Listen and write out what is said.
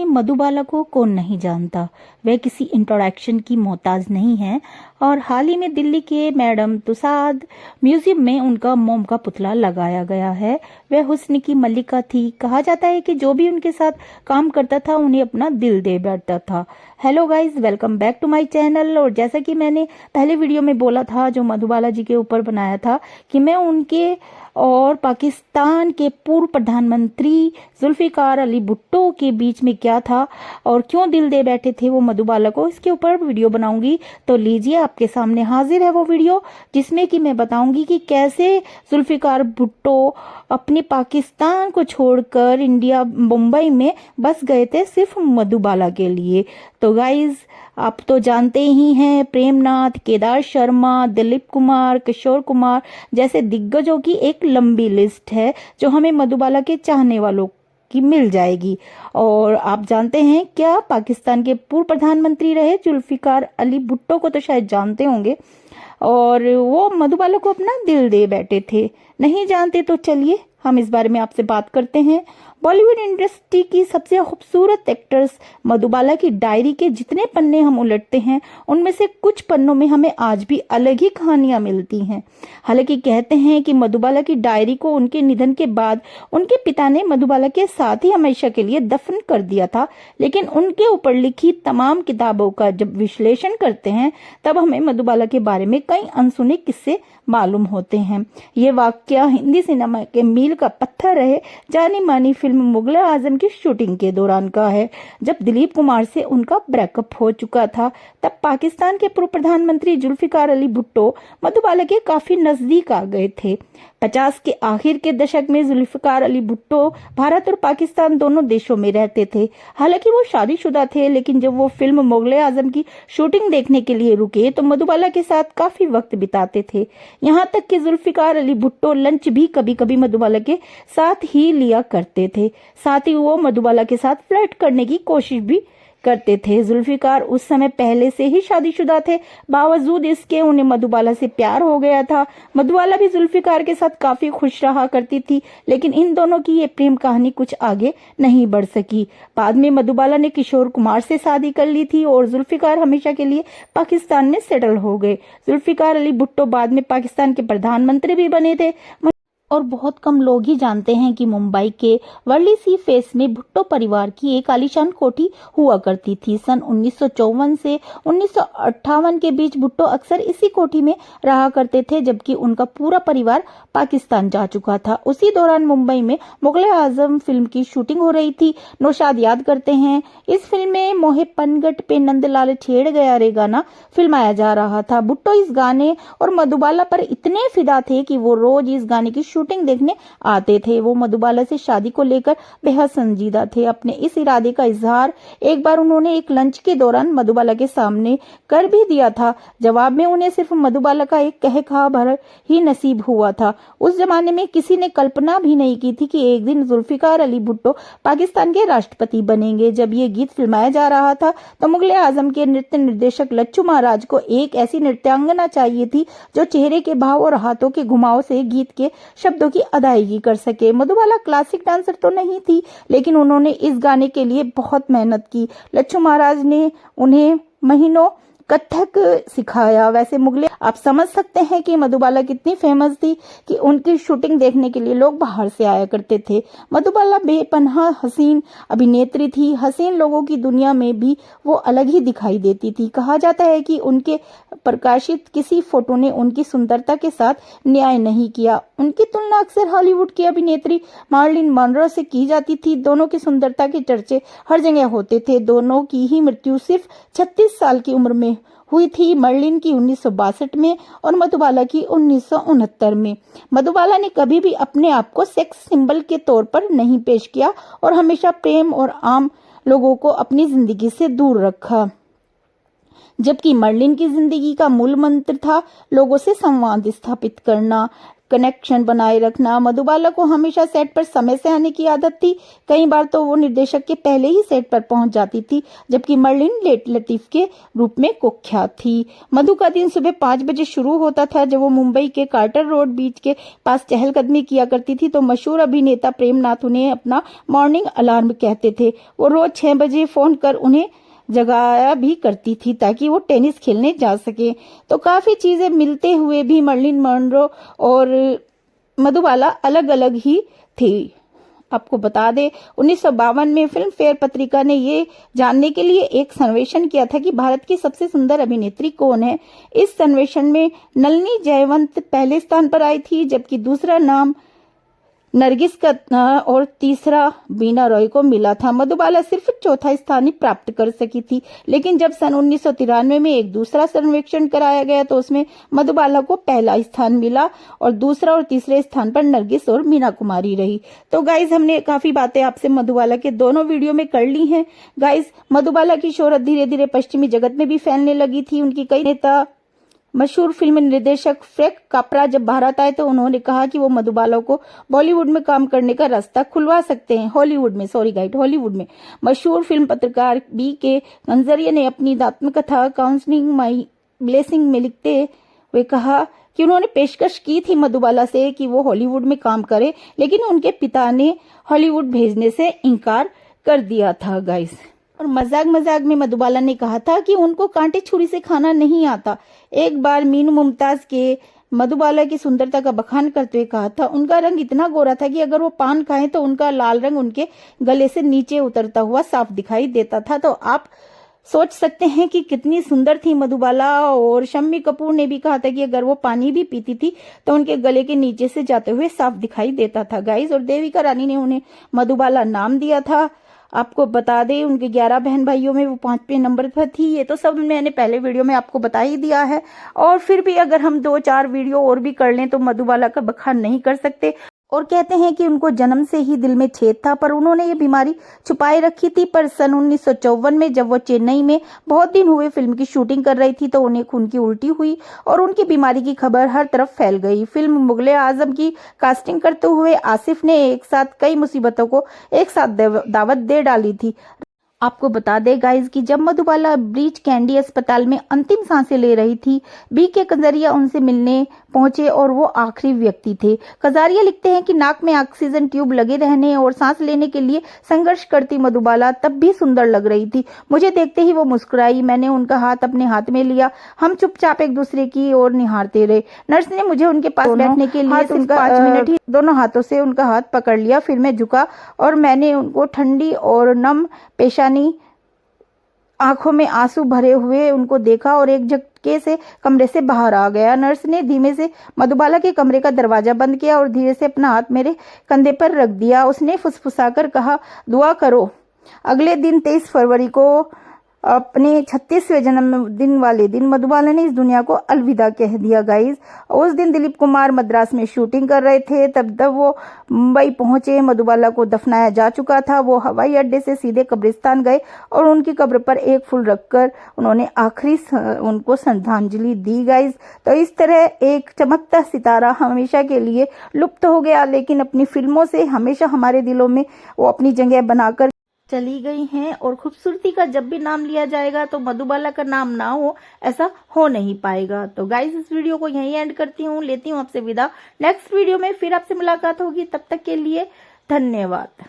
मधुबाला को कौन नहीं जानता। वह किसी इंट्रोडक्शन की मोहताज नहीं है और हाल ही में दिल्ली के मैडम तुसाद म्यूजियम में उनका मोम का पुतला लगाया गया है। वह हुस्न की मल्लिका थी। कहा जाता है कि जो भी उनके साथ काम करता था उन्हें अपना दिल दे बैठता था। Hello guys, welcome back to my channel. और जैसा कि मैंने पहले वीडियो में बोला था, जो मधुबाला जी के ऊपर बनाया था, कि मैं उनके और पाकिस्तान के पूर्व प्रधानमंत्री जुल्फिकार अली भुट्टो के बीच में क्या था और क्यों दिल दे बैठे थे वो मधुबाला को, इसके ऊपर वीडियो बनाऊंगी। तो लीजिए, आपके सामने हाजिर है वो वीडियो, जिसमें कि मैं बताऊंगी कि कैसे जुल्फिकार भुट्टो अपने पाकिस्तान को छोड़कर इंडिया मुंबई में बस गए थे सिर्फ मधुबाला के लिए। तो गाइज, आप तो जानते ही हैं, प्रेमनाथ, केदार शर्मा, दिलीप कुमार, किशोर कुमार जैसे दिग्गजों की एक लंबी लिस्ट है जो हमें मधुबाला के चाहने वालों की मिल जाएगी। और आप जानते हैं क्या, पाकिस्तान के पूर्व प्रधानमंत्री रहे जुल्फिकार अली भुट्टो को तो शायद जानते होंगे, और वो मधुबाला को अपना दिल दे बैठे थे। नहीं जानते तो चलिए हम इस बारे में आपसे बात करते हैं। बॉलीवुड इंडस्ट्री की सबसे खूबसूरत एक्ट्रेस मधुबाला की डायरी के जितने पन्ने हम उलटते हैं, उनमें से कुछ पन्नों में हमें आज भी अलग ही कहानियां मिलती हैं। हालांकि कहते हैं कि मधुबाला की डायरी को उनके निधन के बाद उनके पिता ने मधुबाला के साथ ही हमेशा के लिए दफन कर दिया था, लेकिन उनके ऊपर लिखी तमाम किताबों का जब विश्लेषण करते हैं तब हमें मधुबाला के बारे में कई अनसुने किस्से मालूम होते हैं। ये वाकया हिंदी सिनेमा के मील का पत्थर रहे जानी मानी फिल्म मुगले आजम की शूटिंग के दौरान का है, जब दिलीप कुमार से उनका ब्रेकअप हो चुका था। तब पाकिस्तान के पूर्व प्रधानमंत्री जुल्फिकार अली भुट्टो मधुबाला के काफी नजदीक आ गए थे। 50 के आखिर के दशक में जुल्फिकार अली भुट्टो भारत और पाकिस्तान दोनों देशों में रहते थे। हालांकि वो शादीशुदा थे, लेकिन जब वो फिल्म मुगले आजम की शूटिंग देखने के लिए रुके तो मधुबाला के साथ काफी वक्त बिताते थे। यहाँ तक कि जुल्फिकार अली भुट्टो लंच भी कभी कभी मधुबाला के साथ ही लिया करते थे। साथ ही वो मधुबाला के साथ फ्लर्ट करने की कोशिश भी करते थे। जुल्फिकार उस समय पहले से ही शादीशुदा थे, बावजूद इसके उन्हें मधुबाला से प्यार हो गया था। मधुबाला भी जुल्फिकार के साथ काफी खुश रहा करती थी, लेकिन इन दोनों की ये प्रेम कहानी कुछ आगे नहीं बढ़ सकी। बाद में मधुबाला ने किशोर कुमार से शादी कर ली थी और जुल्फिकार हमेशा के लिए पाकिस्तान में सेटल हो गए। जुल्फिकार अली भुट्टो बाद में पाकिस्तान के प्रधानमंत्री भी बने थे। और बहुत कम लोग ही जानते हैं कि मुंबई के वर्ली सी फेस में भुट्टो परिवार की एक आलीशान कोठी हुआ करती थी। सन 1954 से 1958 के बीच भुट्टो अक्सर इसी कोठी में रहा करते थे, जबकि उनका पूरा परिवार पाकिस्तान जा चुका था। उसी दौरान मुंबई में मुगले आजम फिल्म की शूटिंग हो रही थी। नौशाद याद करते हैं, इस फिल्म में मोहे पनगट पे नंदलाल छेड़ गया रे गाना फिल्माया जा रहा था। भुट्टो इस गाने और मधुबाला पर इतने फिदा थे कि वो रोज इस गाने की शूटिंग देखने आते थे। वो मधुबाला से शादी को लेकर बेहद संजीदा थे। अपने इस इरादे का इजहार एक बार उन्होंने एक लंच के दौरान मधुबाला के सामने कर भी दिया था। जवाब में उन्हें सिर्फ मधुबाला का एक कह कहा भर ही नसीब हुआ था। उस जमाने में किसी ने कल्पना भी नहीं की थी कि एक दिन जुल्फिकार अली भुट्टो पाकिस्तान के राष्ट्रपति बनेंगे। जब ये गीत फिल्माया जा रहा था तो मुगले आजम के नृत्य निर्देशक लच्छू महाराज को एक ऐसी नृत्यांगना चाहिए थी जो चेहरे के भाव और हाथों के घुमाव से गीत के शब्दों की अदायगी कर सके। मधुबाला क्लासिक डांसर तो नहीं थी, लेकिन उन्होंने इस गाने के लिए बहुत मेहनत की। लच्छू महाराज ने उन्हें महीनों कथक सिखाया। वैसे मुगले, आप समझ सकते हैं कि मधुबाला कितनी फेमस थी कि उनकी शूटिंग देखने के लिए लोग बाहर से आया करते थे। मधुबाला बेपनाह हसीन अभिनेत्री थी। हसीन लोगों की दुनिया में भी वो अलग ही दिखाई देती थी। कहा जाता है कि उनके प्रकाशित किसी फोटो ने उनकी सुंदरता के साथ न्याय नहीं किया। उनकी तुलना अक्सर हॉलीवुड की अभिनेत्री मार्लिन मोनरो से की जाती थी। दोनों की सुंदरता के चर्चे हर जगह होते थे। दोनों की ही मृत्यु सिर्फ 36 साल की उम्र में हुई थी। मर्लिन की 1962 में और मधुबाला की 1969 में। मधुबाला ने कभी भी अपने आप को सेक्स सिंबल के तौर पर नहीं पेश किया और हमेशा प्रेम और आम लोगों को अपनी जिंदगी से दूर रखा, जबकि मर्लिन की जिंदगी का मूल मंत्र था लोगों से संवाद स्थापित करना, कनेक्शन बनाए रखना। मधुबाला को हमेशा सेट पर समय से आने की आदत थी। कई बार तो वो निर्देशक के पहले ही सेट पर पहुंच जाती थी, जबकि मर्लिन लेट लतीफ के रूप में कुख्यात थी। मधु का दिन सुबह 5 बजे शुरू होता था। जब वो मुंबई के कार्टर रोड बीच के पास चहलकदमी किया करती थी तो मशहूर अभिनेता प्रेमनाथ उन्हें अपना मॉर्निंग अलार्म कहते थे। वो रोज 6 बजे फोन कर उन्हें जगाया भी करती थी ताकि वो टेनिस खेलने जा सके। तो काफी चीजें मिलते हुए भी मर्लिन मोनरो और मधुबाला अलग अलग ही थी। आपको बता दें 1952 में फिल्म फेयर पत्रिका ने ये जानने के लिए एक सर्वेक्षण किया था कि भारत की सबसे सुंदर अभिनेत्री कौन है। इस सर्वेक्षण में नलिनी जयवंत पहले स्थान पर आई थी, जबकि दूसरा नाम नरगिस का और तीसरा बीना रॉय को मिला था। मधुबाला सिर्फ चौथा स्थान ही प्राप्त कर सकी थी, लेकिन जब सन 1993 में एक दूसरा सर्वेक्षण कराया गया तो उसमें मधुबाला को पहला स्थान मिला और दूसरा और तीसरे स्थान पर नरगिस और मीना कुमारी रही। तो गाइज हमने काफी बातें आपसे मधुबाला के दोनों वीडियो में कर ली हैं। गाइज मधुबाला की शोहरत धीरे धीरे पश्चिमी जगत में भी फैलने लगी थी। उनकी कई नेता मशहूर फिल्म निर्देशक फ्रैंक कापरा जब भारत आए तो उन्होंने कहा कि वो मधुबाला को बॉलीवुड में काम करने का रास्ता खुलवा सकते हैं। हॉलीवुड में मशहूर फिल्म पत्रकार बी के कंजरिया ने अपनी दात्म कथा काउंसलिंग माई ब्लेसिंग में लिखते हुए कहा कि उन्होंने पेशकश की थी मधुबाला से कि वो हॉलीवुड में काम करे, लेकिन उनके पिता ने हॉलीवुड भेजने से इनकार कर दिया था गाइस। और मजाक में मधुबाला ने कहा था कि उनको कांटे छुरी से खाना नहीं आता। एक बार मीनू मुमताज के मधुबाला की सुंदरता का बखान करते हुए कहा था, उनका रंग इतना गोरा था कि अगर वो पान खाएं तो उनका लाल रंग उनके गले से नीचे उतरता हुआ साफ दिखाई देता था। तो आप सोच सकते हैं कि कितनी सुंदर थी मधुबाला। और शम्मी कपूर ने भी कहा था कि अगर वो पानी भी पीती थी तो उनके गले के नीचे से जाते हुए साफ दिखाई देता था गाइस। और देविका रानी ने उन्हें मधुबाला नाम दिया था। आपको बता दें उनके 11 बहन भाइयों में वो 5वें नंबर पर थी। ये तो सब मैंने पहले वीडियो में आपको बता ही दिया है, और फिर भी अगर हम 2-4 वीडियो और भी कर लें तो मधुबाला का बखान नहीं कर सकते। और कहते हैं कि उनको जन्म से ही दिल में छेद था, पर उन्होंने ये बीमारी छुपाए रखी थी। पर सन 1954 में जब वो चेन्नई में बहुत दिन हुए फिल्म की शूटिंग कर रही थी तो उन्हें खून की उल्टी हुई और उनकी बीमारी की खबर हर तरफ फैल गई। फिल्म मुगले आजम की कास्टिंग करते हुए आसिफ ने एक साथ कई मुसीबतों को एक साथ दावत दे डाली थी। आपको बता दें गाइज कि जब मधुबाला ब्रीच कैंडी अस्पताल में अंतिम सांसें ले रही थी, बी के कंजरिया उनसे मिलने पहुंचे और वो आखिरी व्यक्ति थे। कजारिया लिखते हैं कि नाक में ऑक्सीजन ट्यूब लगे रहने और सांस लेने के लिए संघर्ष करती मधुबाला तब भी सुंदर लग रही थी। मुझे देखते ही वो मुस्कुराई। मैंने उनका हाथ अपने हाथ में लिया। हम चुपचाप एक दूसरे की ओर निहारते रहे। नर्स ने मुझे उनके पास बैठने के लिए सिर्फ 5 मिनट ही दोनों हाथों से उनका हाथ पकड़ लिया। फिर मैं झुका और मैंने उनको ठंडी और नम पेशानी, आंखों में आंसू भरे हुए उनको देखा और एक झटके से कमरे से बाहर आ गया। नर्स ने धीमे से मधुबाला के कमरे का दरवाजा बंद किया और धीरे से अपना हाथ मेरे कंधे पर रख दिया। उसने फुसफुसाकर कहा, दुआ करो। अगले दिन 23 फरवरी को अपने 36वें जन्मदिन वाले दिन मधुबाला ने इस दुनिया को अलविदा कह दिया गाइज। उस दिन दिलीप कुमार मद्रास में शूटिंग कर रहे थे। तब वो मुंबई पहुंचे। मधुबाला को दफनाया जा चुका था। वो हवाई अड्डे से सीधे कब्रिस्तान गए और उनकी कब्र पर एक फूल रखकर उन्होंने आखिरी उनको श्रद्धांजलि दी गाइज। तो इस तरह एक चमकता सितारा हमेशा के लिए लुप्त हो गया, लेकिन अपनी फिल्मों से हमेशा हमारे दिलों में वो अपनी जगह बनाकर चली गई हैं। और खूबसूरती का जब भी नाम लिया जाएगा तो मधुबाला का नाम ना हो, ऐसा हो नहीं पाएगा। तो गाइस इस वीडियो को यहीं एंड करती हूँ, लेती हूँ आपसे विदा। नेक्स्ट वीडियो में फिर आपसे मुलाकात होगी। तब तक के लिए धन्यवाद।